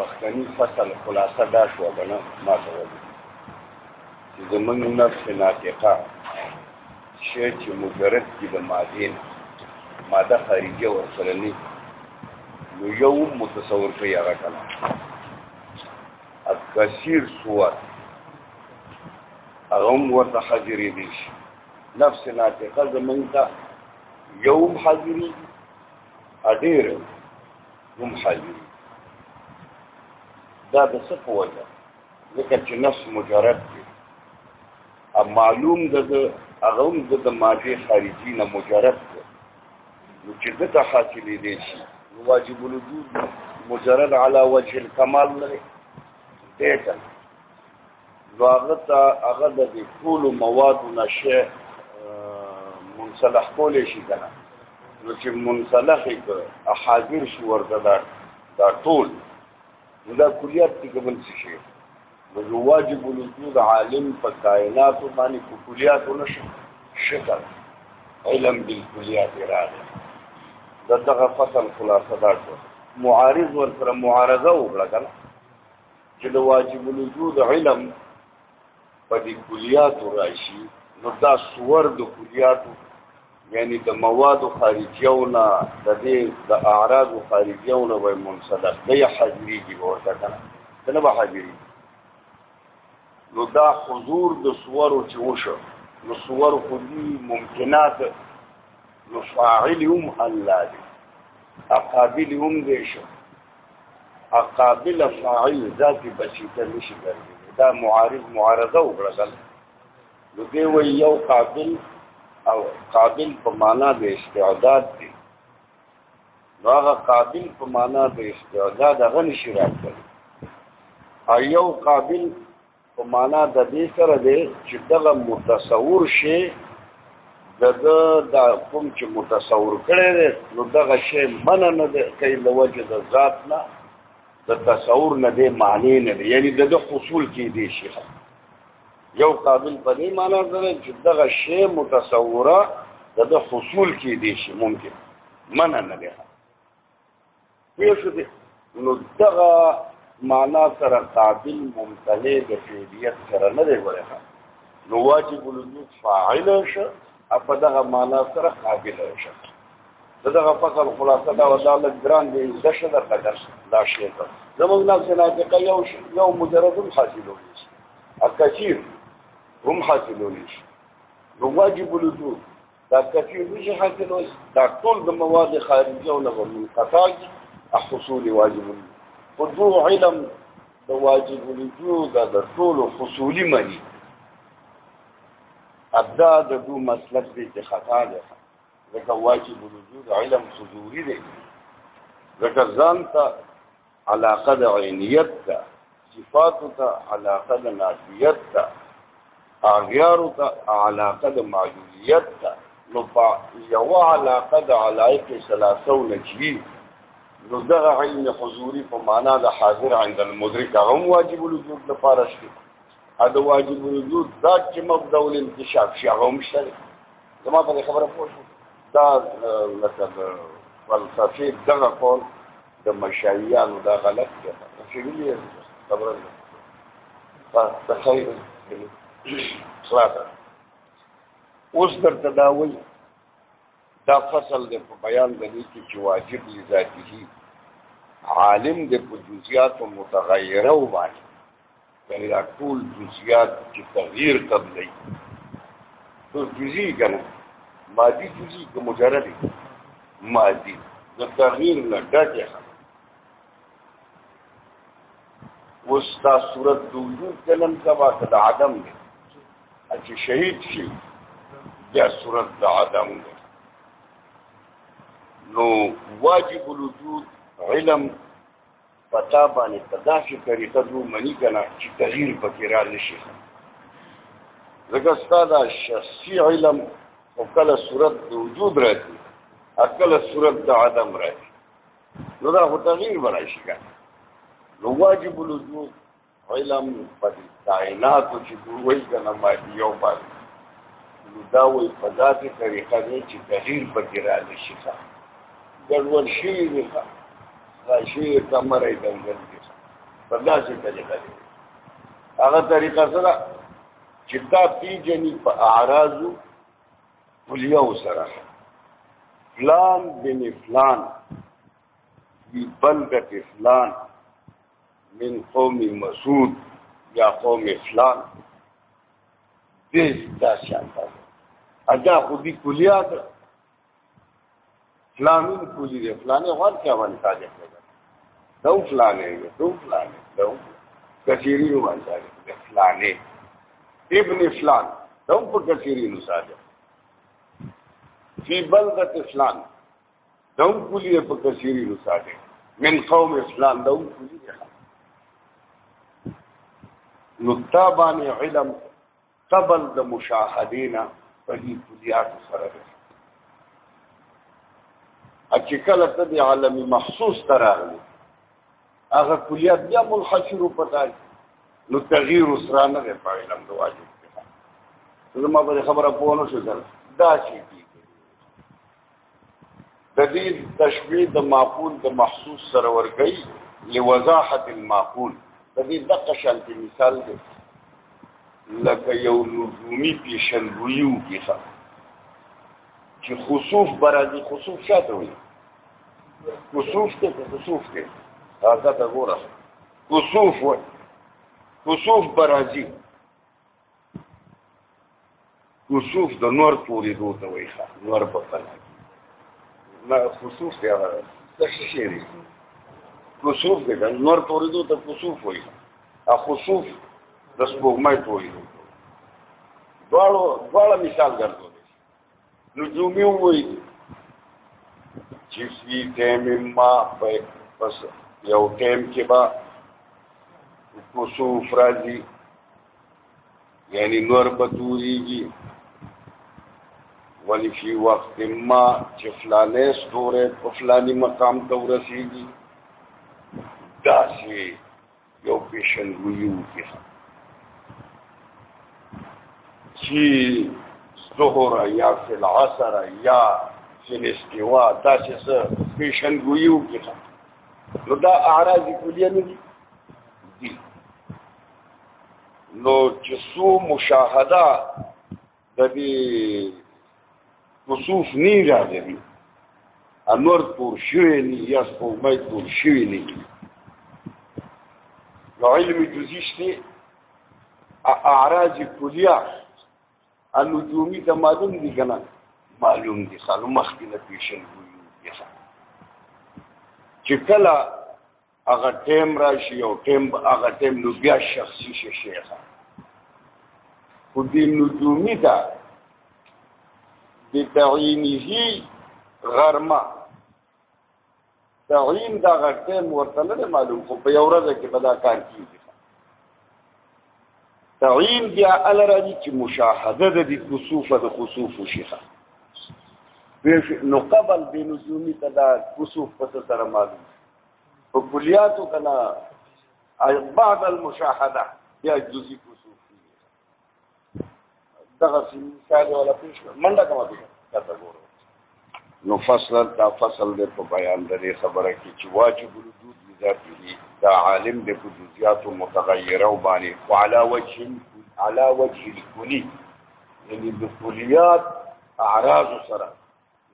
مخکني فصل خلاصه دا شوه که نه ما ته وایي چې زمونږ نفس ناطقه شی چې مجرد کي د مادې نه ماده خارجه ورسره نه نو یو متصور کوي هغه که نه کثیر صور هغه هم ورته حاضرېدی شي نفس ناطقه زمونږ ته یو هم حاضرېږي ډېر هم حاضرېږي دا د څه په وجه ځکه چې نفس مجرد دی معلوم ده هغه هم د مادې خارجي نه مجرد دی نو چې ده ته حاصلېدی شي نو واجب الوجود مجرد علی وجه الکمال لري دی که نو هغه ته هغه د دې ټولو موادو نه شی منسلخ کولی شي که نه نو چې منسلخ یې که حاضر شي ورته دا ټول نو دا کلیات دي که بل څه شي نو واجب الوجود عالم په کائناتو باندې په کلیاتو نه شکل علم بالکلیات راغی د دغه فصل خلاصه دا شوه معارض ورسره معارضه وکړه که نه چې د واجب الوجود علم په دې کلیاتو راشي نو دا صور د کلیاتو یعنی د موادو خارجیو نه د دې د اعراضو خارجیو نه به منسلخ دی حاضرېږي به ورته که نه که نه به حاضرېږي نو دا حضور د صورو چې وشو نو صور خو دي ممکنات نو فاعل هم الله دی اقابل هم دی شو اقابل فاعل ذاتي بسیطه نشي ګرځېدی دا معارضه وکړه که نو دی وایي یو قابل او قابل په معنا د استعداد دی نو هغه قابل په معنا د استعداد هغه نشي راتللی او یو قابل په معنا د دې سره دی چې دغه متصور شی د کوم چې متصور کړی دی نو دغه شی منع نه دی کوي له وجې د ذات نه د تصور نه دی معنی نه دی یعنی د حصول کېدی شي یو قابل په دې معنا سره چې دغه شی متصوره د حصول کېدی شي ممکن منع نه دی پوه شو دی نو دغه معنا سره قابل ممتنع د فعلیت سره نه دی ګورې نو واجب الوجود فاعل شه په دغه معنا سره قابل شه د دغه فصل خلاصه دا ودا لږ ګران دی زده شه درته دا شی ته زموږ نفس ناطقه یو مجرد هم حاصلولی شي کثیر هم حاصلولی شي نو واجب الوجود دا کثیر نشي حاصلولی دا ټول د مواد خارجیو نه به منقطع دي حصول واجب الوجود خو علم د واجب الوجود د ټولو حصولي مني ابدا د دو مسلک دی چې خطا دی ځکه واجب الوجود علم حضوري دی ځکه ځان ته علاقه د عینیت ته صفاتو ته علاقه د نافیت ته اغیارو ته علاقه د معلولیت ته نو په یوه علاقه د علایق ثلاثو نه چې نو دغه علم حضوري په معنا د حاضر عند المدرک هغه هم واجب الوجود لپاره شي دا واجب الوجود دا چې مبدا الانکشاف شي هغه هم شته زما په خبره پوه شو دا لکه د فلسفې دغه قول د مشایعانو دا غلط دی چې ویلي خبره ده خیر خلاصه اوس درته دا وایي دا فصل دی په بیان د دې کې چې واجب لذاته عالم دی په جزئیاتو متغیره وباندې یعنی دا ټول جزئیات چې تغییر قبلوي ټول جزئي که نه مادي جزئي که مجرد مادي د تغییر نه ډکې اوس دا صورت د وجود کلم سبا که د عدم دی چې شهید شي بیا صورت د عدم دی نو واجب الوجود علم پتا باندې په داسې طریقه ځو مني که نه چې تغییر پکې را نشي ځکه ستا دا شخصي علم خو کله صورت د وجود راځي کله صورت د عدم راځي نو دا خو تغییر به راشي که نو واجب الوجود علم په دې کائناتو چې دوی وایي که نه مادیو باندې نو دا وایي په داسې طریقه دی چې تغییر پکې را نشي ګډوډ شوي دي شوي کمره یې دنګل دي په داسې طریقه دی هغه طریقه سره چې دا پیژني په اعراضو کلیو سره فلان بن فلان فی بلدة فلان من قوم مسعود یا قوم فلان دې دا شانته ادا خودی کلیات فلانون کلی دی فلانه غوړ کیا باندې تاجه کړه دو فلانه دو کثیری نو باندې فلانه ابن فلان دو په کثیری نو ساجه فی بلدة فلان دو کلی په کثیری نو ساجه من قوم فلان دو کلی نو تابانی علم قبل د مشاهدینا په دې کلیات سره ده چې کله ته د عالمي محسوس تراغلی هغه کلیات بیا منحصر پتا نو تغییر سره نه دی په علم د واجب کې زما په خبره پوه نه شو دا شي د دې تشبیه د معقول د محسوس سره ورګي لوضاحت المعقول د دې دغه شانتي مثال دی لکه یو نجومی پیشنگویو کیسا چې خصوف برازي خصوف شاته وي خصوف ته هغه ته ګوره خصوف وي خصوف برازي خصوف د نور پورې دوته وي نور په پناه نه خصوف دی هغه څه شي دی خصوف دی نور پورې دوته خصوف وي خصوف د سپوږمۍ پورې دواړه مثال ګرځو نجومی وایي چې فی ټیم ما پس یو ټیم کې به خصوف راځي یعنی نور به توریږي ولی فی وقت ما چې فلانې ستوری په فلاني مقام ته ورسېږي داسې یو پیشنګویي وکړي چې ظهر یا فی العصر یا فی الاستواء داسې څه پیشنګویي وکړي نو دا اعراض کلیه نه دي نو چې څو مشاهده د دې خصوص نه راځي انور پور شوی نه یا سپوږمۍ پور شوی نه نو علم جزئی شته اعراض کلیه النجومی ته معلوم دي کنه معلوم دي خالو مخکې نه پیشنګویي چې کله هغه ټیم راشي او هغه ټیم نو بیا شخصي شي خو دې نجومی ته بتعینه غرمه تعین دا هغه ټیم ورته نه معلوم خو په یو ورځ کې به دا کار کېږي تعین بیا الراجی چې مشاهده د خصوف د خصوف شيخه نو قبل بنجومی تدا خصوف په سره معلوم په کلیاتو کنا بعد المشاهده یا جزئی خصوف دغه مثال ولا پیش منډه کومه دي تاسو ګورئ نو فصل د په بیان د خبره کې چې واجب الوجود ذاته دا عالم د جزئیات متغیره وبانی وعلى وجه الكلي یعنی د کلیات اعراض سره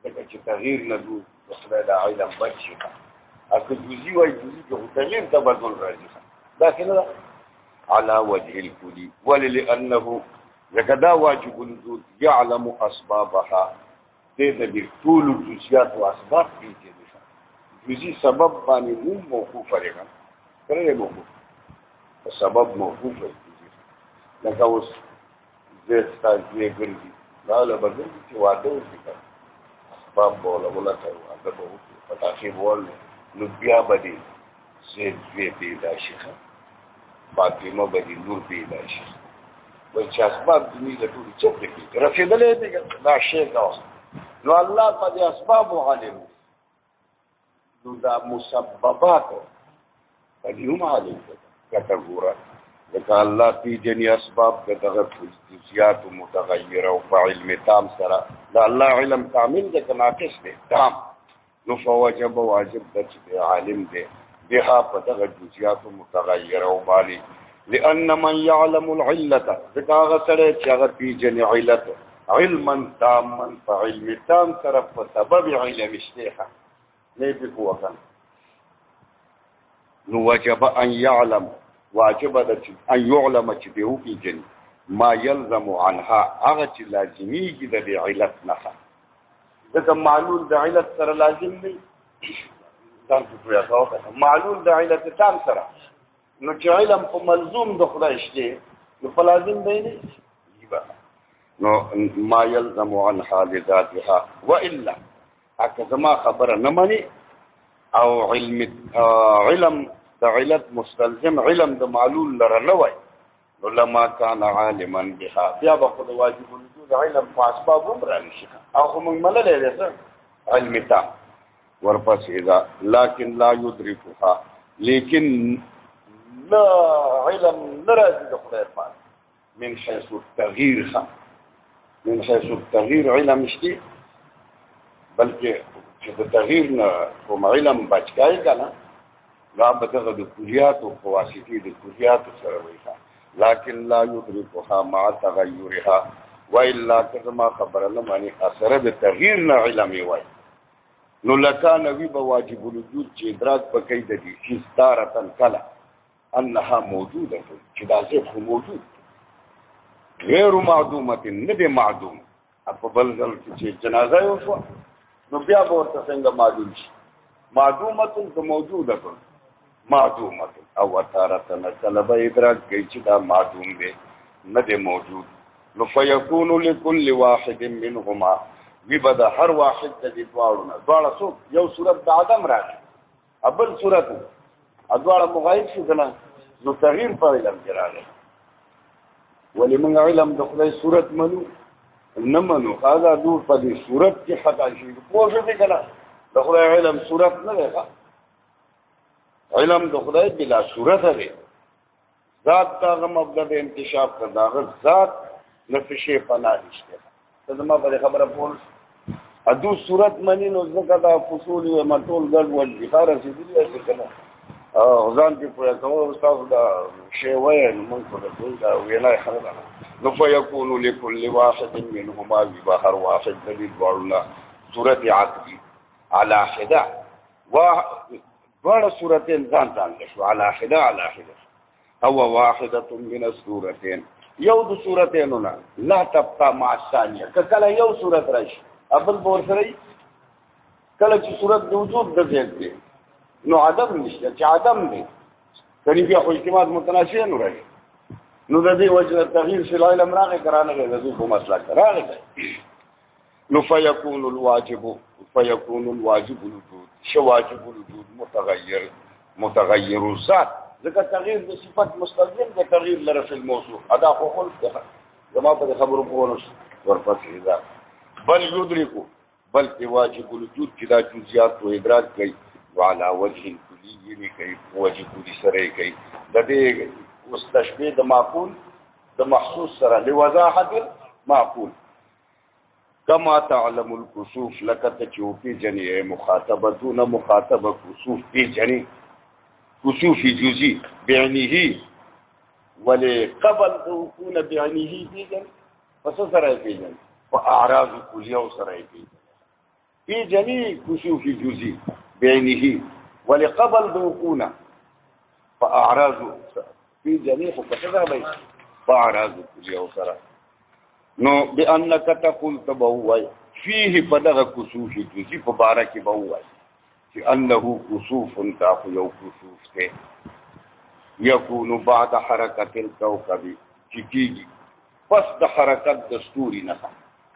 دغه چې تغییر نه دوی وسره د علم بچي اګه جزئی وای جزئی کې تغییر تبدل راځي لكن على وجه الكلي ولانه لکدا واجب الوجود يعلم اسبابها دې د ټول جزئیات او اسباب پیږي جزئی سبب باندې موقوف لري کړه موقوف سبب موقوف دی لکه اوس زستا یې ګرځي لا له بدل چې واده وکړي اسباب بوله ولا کوي دا به پتاخي بول نو بیا بدی زید وی پیدا شي فاطمه بدی نور پیدا شي بل چې اسباب دې له ټول څه دي رسیدلې دي دا شی دا نو الله په دې اسباب عالم نو دا مسببات فاليوم عليك كتغورا لك الله في جني اسباب دغه جزئیات متغیره او علم تام سره دا الله علم کامل ده ناقص ده تام نو فواجب واجب ده عالم ده بها پدغ جزیات متغیر او بالی لأن من يعلم العلة ذکا غسره چاغ پیجن علت علما تاما فعلم تام طرف سبب علم اشتیخا نیپی قوکن نو وجب ان يعلم واجب ان يعلم چی دیو پیجن ما يلزم عنها هغه چې لازمیږي د علت نه ځکه معلول د علت سره لازم دی ځان په یاد معلول د علت تام سره نو چې علم په ملزوم د خدای شته نو په لازم دی نه نو ما يلزم عنها لذاتها والا اګه ما خبره نه مانی او علم د علت مستلزم علم د معلول لره نه وای نو لما كان عالما بها بیا به خود واجب الوجود علم په اسباب عمر نشي او هم ملل ده علم تا ورپس اذا لكن لا يدركها لیکن لا علم نرازي د خدای پاک من حيث التغيير من حيث التغيير علم شتي بلکې چې د تغییر نه کوم علم بچکای کنه لا بدغه د کلیات او فواسطي د کلیات سره وایي لكن لا يدركها مع تغيرها والا كما خبرنا معنی اثر د تغییر نه علم وای نو لکان وی بواجب الوجود چې ادراک پکې د دې چې ستارتن کلا انها موجوده چې دا څه موجود غیر معدومه نه به معدوم په بل ځل چې جنازه یو شو نو بیا ورته څنګه معلوم شي معدومه ته موجوده ده معدومه او تارتن طلب ادراک کوي چې دا معدوم دی نه دی موجود نو فیکون لكل واحد منهما وبدا هر واحد د دې دواړو څوک یو صورت د عدم راځي ابل صورت ادواړه مغایب شو کنه نو تغییر په علم کې راغلی ولی موږ علم د خدای صورت منو نه منو هغه دور په دې صورت کې خطا شي پوه شو کنه د خدای علم صورت نه دی علم د خدای بلا صورت دی ذات دا مبدا د انکشاف کړه ذات نفشه پناه نشته ته ما په خبره پوه ادو صورت منی نو ځکه دا فصول او مطول ګډ ول بخاره سیدلی څه کنه او ځان کې پوهه کوم تاسو دا شی وای نو موږ په دا ویلای خبره نو فیکون لكل واحد منهما بهر واحد دلیل ورنا صورت عقلی على حدا وړ صورتين ځان شو على حدا هو واحده من الصورتين یو د صورتين نه لا تبقى مع الثانيه کله یو صورت راشي ابل بور سره کله چې صورت د وجود د ځای نو عدم نشته چې عدم دی کني بیا خو احتمال متناسب نه راځي نو د دې وجه تغییر شل علم راغی کرانه د دې په مسله راغی نو فیکون الواجب الوجود شو واجب الوجود متغیر الذات ځکه تغییر د صفت مستلزم د تغییر لره فی الموصوف ادا خو خلق ده زما په خبرو پوهنوس ورپسې ځه بل یدرکو بلکې واجب الوجود چې دا جزئیات او ادراک کوي وعلى وجه کلی کوي وجه کلی سره کوي د دې مستشبه د معقول د محسوس سره لوضاحت معقول كما تعلم الكسوف لك تشوفي جني مخاطبتون مخاطبه كسوف في جني كسوف جزئي بعينه ولقبل يكون بعينه في جني فسر في جني واعراض كليه سر في جني كسوف جزئي بعينه ولقبل يكون فاعراض في جني فسر فاعراض كليه سر نو بانک تقول تبوای فيه بدغ كسوف جزئي مبارك بوای چې انه كسوف تاخو یو كسوف ته يكون بعد حركه الكوكب چکیږي پس د حرکت د ستوري نه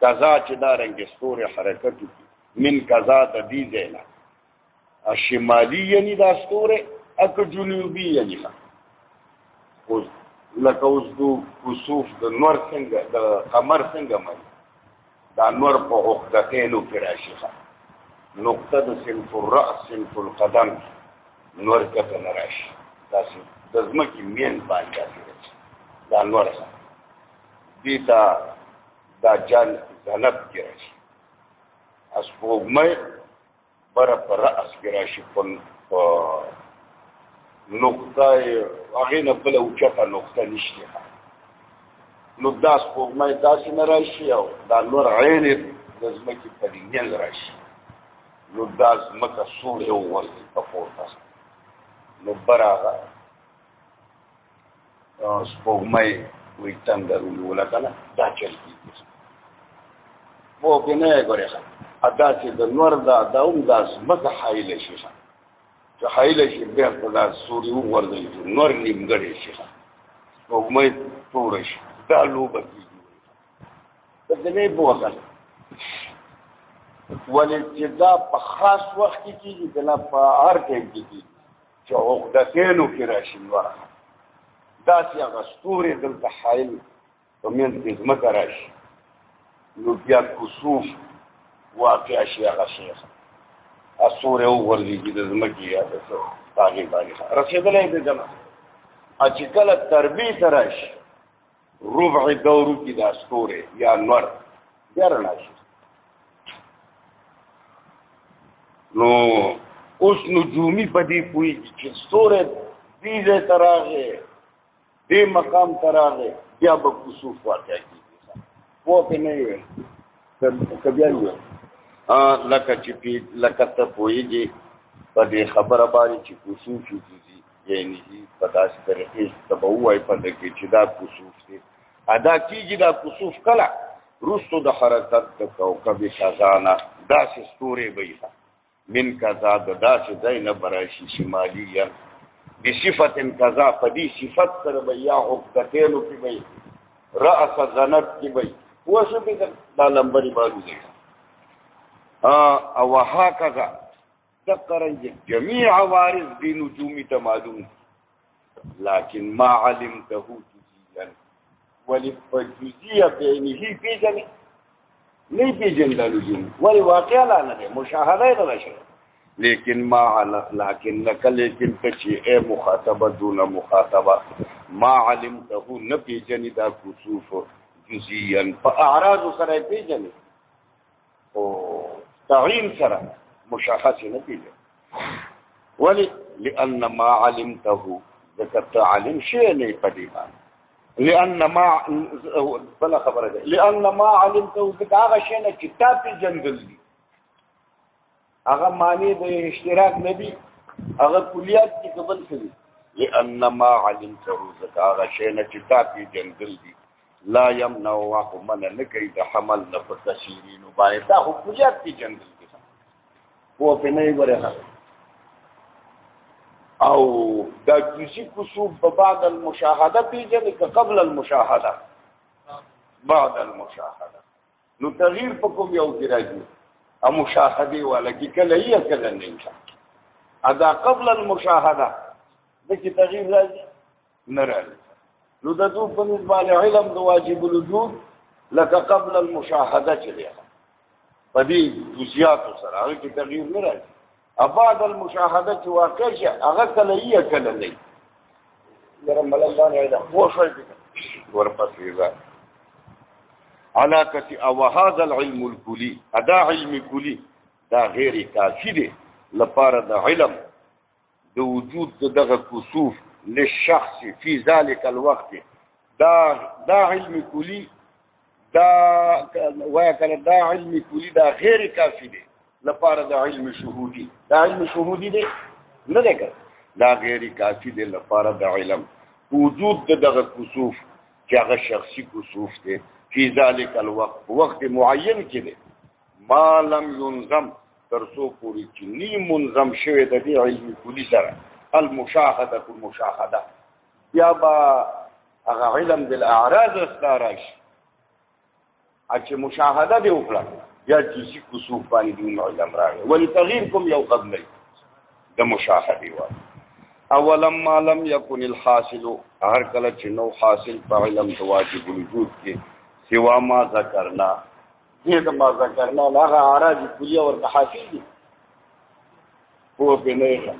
کذا چې دا رنګ ستوري حرکت من کذا د دې ځای الشمالي یعنی دا ستوري اک جنوبي یعنی اوس لکه اوس دو کسوف د نور څنګه د قمر څنګه مې دا نور په عقدتینو کې راشي نقطه د سنف الرأس سنف القدم نور کته نه راشي تاسو د ځمکې مین باندې راځي دا نور دې دا جان جنت کې راشي اسپوږمۍ بر پر رأس کې راشي په نقطه هغې نه بله اوچته نقطه نشته. نو دا سپوږمۍ داسې نه راشي او دا نور عین د ځمکې په نیل راشي، نو دا ځمکه سوړې وغورځي په پورته، نو براغه سپوږمۍ وایي تندر ونیوله که نه، دا چل کېږي. پوه پې نه یې ګورې ښه، داسې د نور دا هم دا ځمکه حایله شي ښه، چې حایله شي بېرته دا سوري وغورځوي چې نور نیمګړی شي ښه، سپوږمۍ توره شي، دا لوبه کېږي. ته دې نه پوه کړه ولې چې دا په خاص وخت کې کېږي که نه په هر ټایم کې کېږي چې عقدتینو کې راشي نوره داسې هغه ستوري دلته حایل په منځ کې ځمکه راشي، نو بیا کسوف واقع شي هغه شی ستوری وغورځېږي د ځمکې یا د څه هغې باندې رسېدلی دی جمع. چې کله تربیې ته راشي ربع دورو کې دا ستوری یا نور بیا رڼا شي. نو اوس نجومي په دې پوهېږي چې ستوری دې ځای ته راغی، دې مقام ته راغی، بیا به کسوف واقع کېږي. پوه پې نه وي که بیا وویل لکه ته پوهېږي په دې خبره باندې چې کسوف جزي یعنې په داسې طریقې ته به ووایي په ده کې چې دا کسوف دی. ادا کېږي دا کسوف کله وروستو د حرکت د کوکب کذا نه داسې ستوري به وي من کذا د داسې ځای نه به راشي شمالیا بصفت کذا په دې صفت سره به یا عقدتینو کې به رأس زنت کې به پوه شو پېژن دا لمبرې معلوم دی. او هکذا دقرنج جميع عوارض دي نجومي ته معلوم دي، لكن ما علمته جزيا ولې په جزیه بعینه پېژنې نه پېژنې دا نجوم ولې واقع لا نه دی مشاهده یې نه شي. لیکن لیکن ته چې ای مخاطبه دون مخاطبه ما علمته نه پېژنې دا کسوف جزيا په اعراضو سره یې پېژنې او تعین سره مشخص نه کېږي. ولې لأن ما علمته ځکه ته علم شی نه په دې باندې لأن ما بله خبره ده لأن ما علمته ځکه هغه شی نه چې تا پېژندل دي هغه معنی د اشتراک نه دي، هغه کلیات دي که بل څه دي. لأن ما علمته ځکه هغه شی نه چې تا پېژندل دي لا یمنع واخو منع نه کوي د حمل نه په تشیرینو باندې دا خو کلیات پېژندل دي پوه پې نه یې ګورې او دا جزي کسوف به بعد المشاهده پېژنې که قبل المشاهده بعد المشاهده نو تغییر په کوم یو کې راځي مشاهدې والا کې کله یې کله نه ادا قبل المشاهده دکې تغییر راځي نه راځي. نو د دوی په نسبت باندې علم د واجب الوجود لکه قبل المشاهده چې دی په دې جزئیاتو سره هغه کې تغییر نه راځي. بعد المشاهده چې واقع شي هغه کله یې کله نه یاره ملالان دا پوه شوی ورپسې ځه علاقه او هذا العلم الكلي ادا علم کلی دا غیر کافی دی لپاره د علم د وجود دغه کسوف للشخص في ذلك الوقت دا علم کلی دا ویا کنه دا علم کلی دا غیر کافی دی لپاره د علم شهودي. دا علم شهودي دی نه دی که دا غیر کافی دی لپاره د علم وجود دغه کسوف چې هغه شخصي کسوف دی فی ذلک الوقت وقت معین کې دی ما لم ينظم تر څو پورې چې نی منظم شوی د دې علم کلی سره المشاهده بیا به هغه علم د الاعراض سره راشي چې مشاهده دی وکړه یا جزي کسوف باندې دون علم راغی ولې تغییر کوم یو قبل د مشاهده و اولما لم يكن الحاصل هر کله چې نو حاصل په علم د واجب الوجود کې سوا ما ذکرنا دې د ما ذکرنا هغه اعراض کلیه ورته حاصل دي هو په نه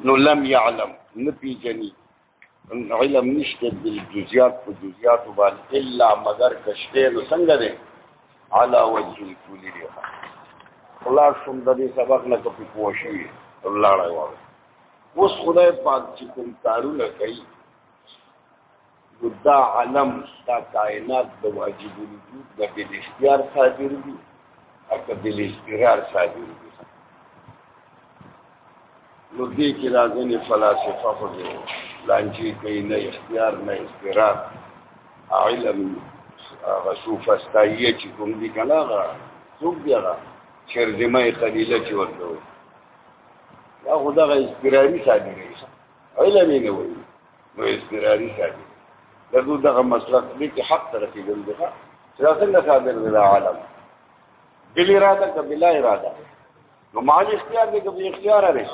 نو لم يعلم نپیجنی علم نشته بالجزئیات په جزئیات باندې الا مگر کشته نو څنګه ده على وجه الكل دی الله شوم د دې سبق نه کوي پوښي الله راوړي اوس خدای پاک چې کوم کارونه کوي دا علم دا کائنات د واجب الوجود د بالاختیار صادر دي او که بالاضطرار صادر دي. نو دې کې راځي فلاسفه خو لانجې کوي نه اختیار نه اضطرار علم هغه سوفسطائیه چې کوم دي که نه هغه څوک دي هغه شرذمه قلیله چې ورته وایي دا خو دغه اضطراري صادروي علم یې نه وایي نو اضطراري صادروي د دوی دغه مسلک دی چې حق ته رسېدل دي چې دا څنګه صادر دی دا عالم بالاراده که بلا اراده نو مع الاختیار دی که بې اختیاره دی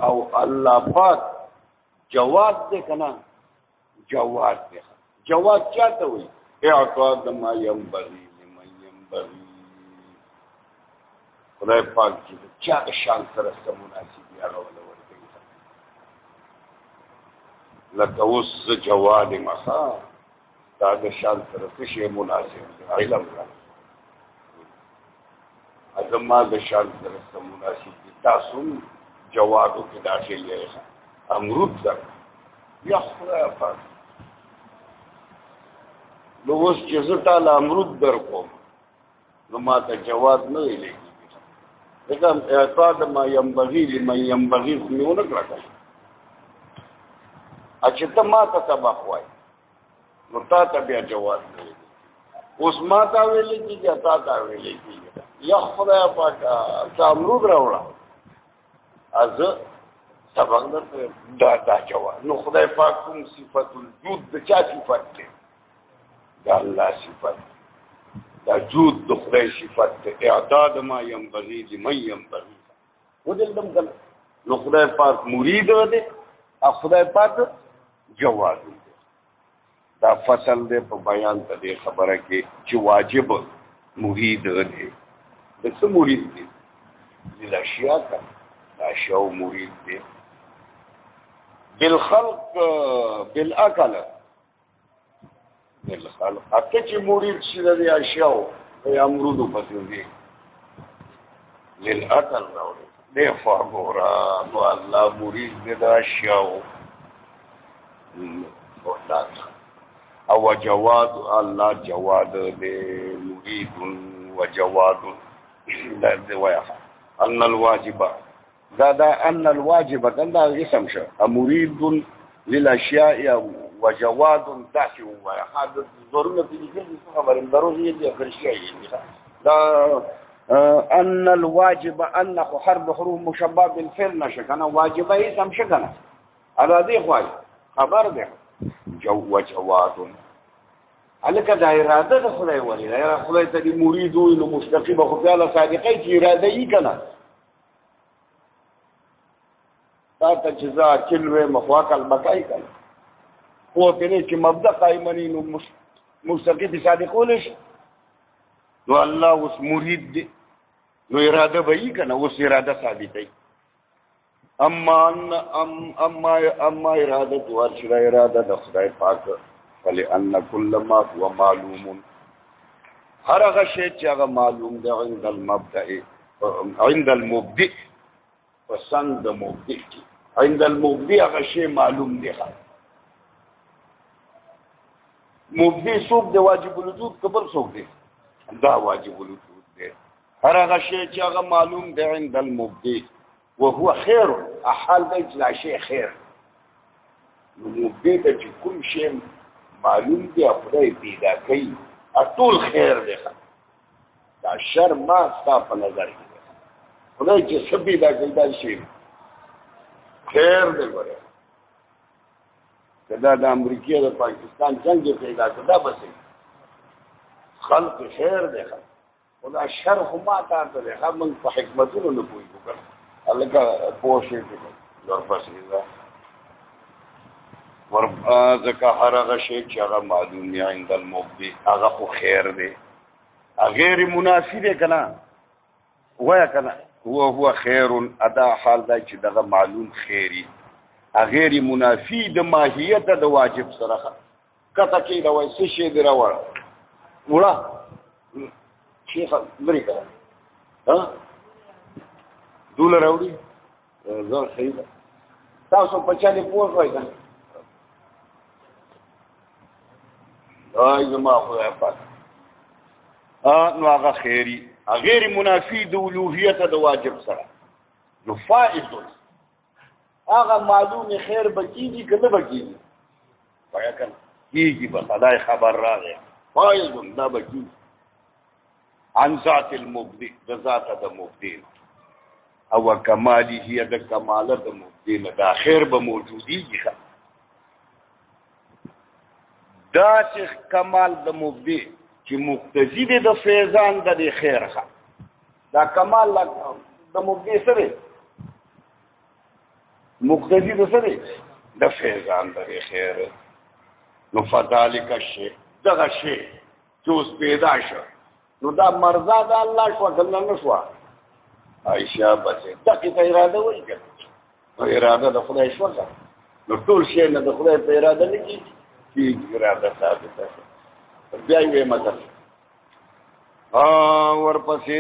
او الله پاک جواد دی که نه جواد دی جواد چا ته وایي اعطا د ما ینبغي لمن ینبغي خدای پاک چې چا د شان سره څه مناسب وي هغه وله ورکوي لکه اوس زه جواد یم دا د شان سره څه شی مناسب دی علم را زما د شان سره څه مناسب دي تاسو جوادو کې داخل یې امرود در یا خدای پاک نو اوس چې زه تاله امرود در کوم نو ما ته جواد نه ویلی ځکه اعطا د ما ینبغي لمن ینبغي خو مې ونه کړه که چې ته ما ته سبق وایي نو تا ته بیا جواد نه ویلی اوس ما ته ویلی کېږي تا ته ویلی کېږي یا خدای پاکه څه امرود راوړه زه سبق درته دا جواد نو خدای پاک کوم صفت الجود د چا صفت دی د الله صفت دا جود د خدای صفت دی اعداد ما ینبغي لمن ینبغي ودلدم کنه نو خدای پاک مرید دی او خدای پاک جواد دی دا فصل دی په بیان ته دی خبره کې چې واجب مرید دی د څه مرید دی د اشیاء کا د اشیاء مرید دی بالخلق بالاکل بالخلق اته چې مرید شي د اشیاء یا امرود پسې دی للاکل راوړي دی فغورا نو الله مرید دی د اشیاء او جواد الله جواد دی مرید وجواد دا دی ویا ان الواجب دا ان الواجب دا اسم شو مرید للاشیاء وجواد داسي ویا هدا ضرورت دي چې خبره ضروري دي اخر شيء دا ان الواجب ان حرب حروف مشبه بالفعل نشکنه واجب اسم شکنه ادا دی خوای خبر ده وجواد الکه دا اراده د خدای ولی دا خدای ته دی مرید او مستقیم خو تعالی صادقای چې اراده یې کنه تا ته جزاء کلوه مخواک البقای کنه خو په کې مبدا قائمنی نو مستقیم صادقون شي نو الله اوس مرید دی نو اراده به یې کنه اوس اراده ثابتای اما اراده ورشد اراده د خدای پاک فلأن كل ما هو معلوم هر هغه شی چې هغه معلوم دی عند المبدئ پسند مبدئ عند المبدئ هغه شی معلوم دی مبدئ څوک دی واجب الوجود قبل څوک دی دا واجب الوجود دی هر هغه شی چې هغه معلوم دی عند المبدئ وهو خير احال دی لا شی خیر مبدئ ته چې کوم شی معلوم دی خدای پیدا کوي ټول خیر دی دا شر ما ستا په نظر کې خدای چې څه پیدا کوي دا شی خیر دی ګوره کدا د امریکا د پاکستان جنگ پیدا کړه دا بس خلق خیر دی خدا شر خو ما ته دی موږ په حکمتونو نه پوهیږو الله کا پوښتنه کوي ورپسې دا ورځکه هر هغه شی چې هغه معلوم دی عند المبدئ هغه خو خیر دی غیر منافی دی کنه وای کنه هو خیر ادا حال دا چې دغه معلوم خیری غیر منافی د ماهیت د واجب سره کته کې دا وای څه شی دی راوړه وړه شیخ لري کنه ها دول راوړي زه صحیح ده تاسو په چا دې پوه شوئ که آی زما خدای پاک نو هغه خیري غیر منافی د الوهیت د واجب سره نو فائد هغه معلوم خیر بکیږي که نه بکیږي پوهه که نه کېږي به خدای خبر راغی فائد دا بکیږي عن ذات المبدی د ذاته د مبدی او کمالی هي د کماله د مبدی نه دا خیر به موجودیږي دا چې کمال د مبدی چې مقتضی دی د فیضان د دې خیر دا کمال د مبدی سره مقتضی د سره د فیضان د دې خیر نو فذلک الشیء دغه شی چې اوس پیدا شو نو دا مرزا د الله شو کنه نه شو عائشہ بچه دغه ته اراده وایي نو اراده د خدای شو نو ټول شی نه د خدای په اراده نه کیږي چې اراده ثابته ده بیا یې مطلب ورپسې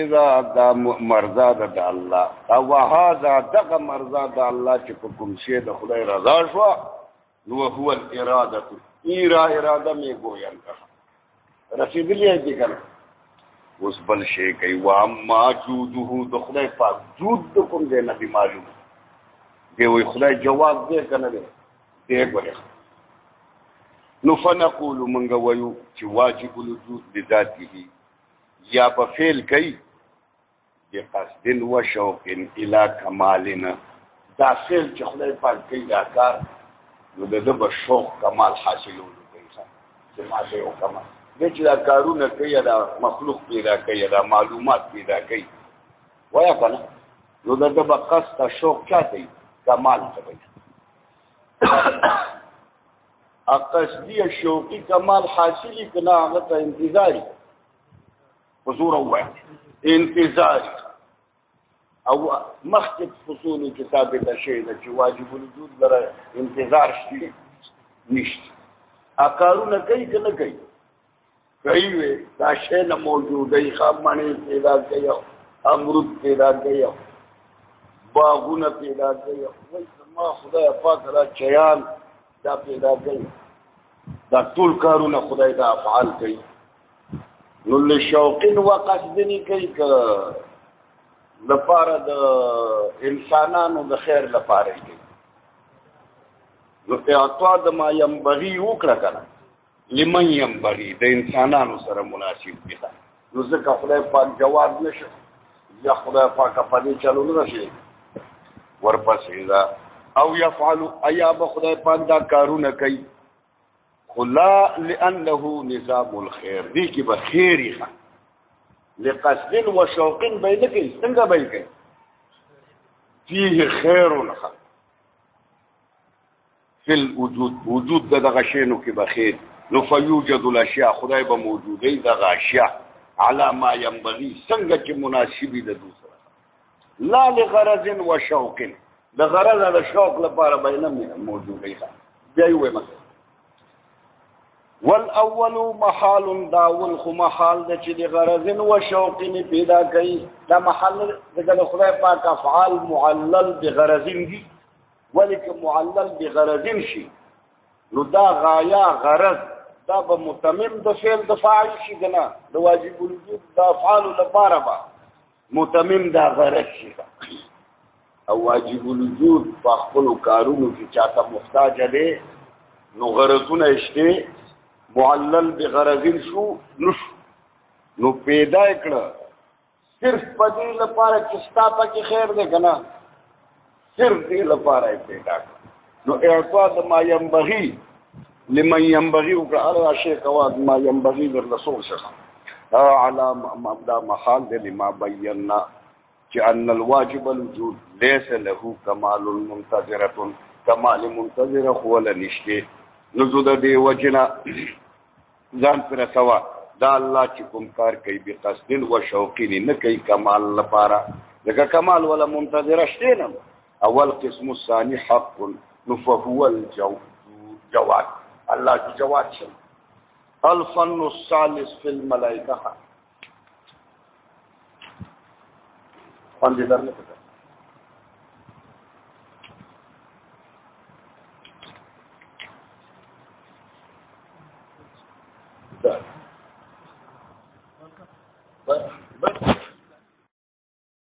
دا مرزا د الله او هذا دغه مرزا د الله چې په کوم شی د خدای رضا شو نو هو الاراده اراده می ګویل رسیدلی دی کنه اوس بل شی کوي واما جوده د خدای پاک جود د کوم دی نه دی معلوم دی وی خدای جواب دی کنه دی ګوره نو فنقول منغ ویو چې واجب الوجود بذاته یا په فعل کوي بقصد و شوق الى کمالنا دا فعل چې خدای پاک کوي دا کار نو د به شوق کمال حاصلولو کوي چې ما ته یو کمال دې چې دا کارونه کوي دا مخلوق پیدا کوي دا معلومات پیدا کوي ویا کنه نو د به قصد شوق چاته کمال ته وي اقصدی شوقی کمال حاصلی کنا هغه ته انتظاری حضور هو انتظاری او مخکې فصول کتاب د شی د چې واجب الوجود لره انتظار شته نشته اکارونه کوي کنه کوي وي دا شی نه موجوده خامنه پیدا کوي امرود پیدا کوي باغونه پیدا کوي وای ما خدای پاک را چیان دا پیدا کوي دا ټول کارونه خدای دا افعال کوي نو له شوق و قصد نه کوي که لپاره د انسانانو د خیر لپاره کوي نو اعطاء د ما ينبغي وکړه کنه لمن ينبغي د انسانانو سره مناسب دي نو ځکه خدای پاک جواب نشه یا خدای پاک په دې چلو نه شي ورپسې دا او يفعل اياب خدای پاک دا کارونه کوي خلا لانه نظام الخير دي کې به خیری ښه لقصد وشوق بینه کې څنګه به کوي فيه خير ښه فی الوجود وجود دغه شینو کې به خیر نو فیوجد الاشیاء خدای به موجوده دغه اشیاء على ما ينبغي څنګه چې مناسبی د دوسره لا لغرض وشوق د غرض د شوق لپاره بینه موجوده ده بیا یو مثلا والاول محال داول خو محال د چې د غرض و شوق نه پیدا کوي دا محل د خدای پاک افعال معلل بغرض دي ولیک معلل بغرض شي نو دا غایا غرض دا به متمم د فعل د فاعل شي کنه د واجب الوجود د افعال لپاره به متمم دا غرض شي او واجب الوجود په خپل کارونو کې چاته محتاج دی نو غرضونه شته معلل بغرض شو نو پیدا کړه صرف په دې لپاره چې ستا پکې خیر دی کنه صرف دې لپاره پیدا کړه نو اعطاء ما ينبغي لمن ينبغي وکړه شی کوا ما ينبغي للرسول شخص على مبدا محال لما بينا ان الواجب الوجود ليس له كمال منتظره كمال منتظره هو لنشته نزود دی وجنا ځان پر سوا دا الله چې کوم کار کوي به قصد و شوق نه کوي کمال لپاره دغه کمال ولا منتظره شته نه اول قسم الثاني حق فهو الجواد الله کی جواد شي الفن الثالث في الملائکه باندې درنه بس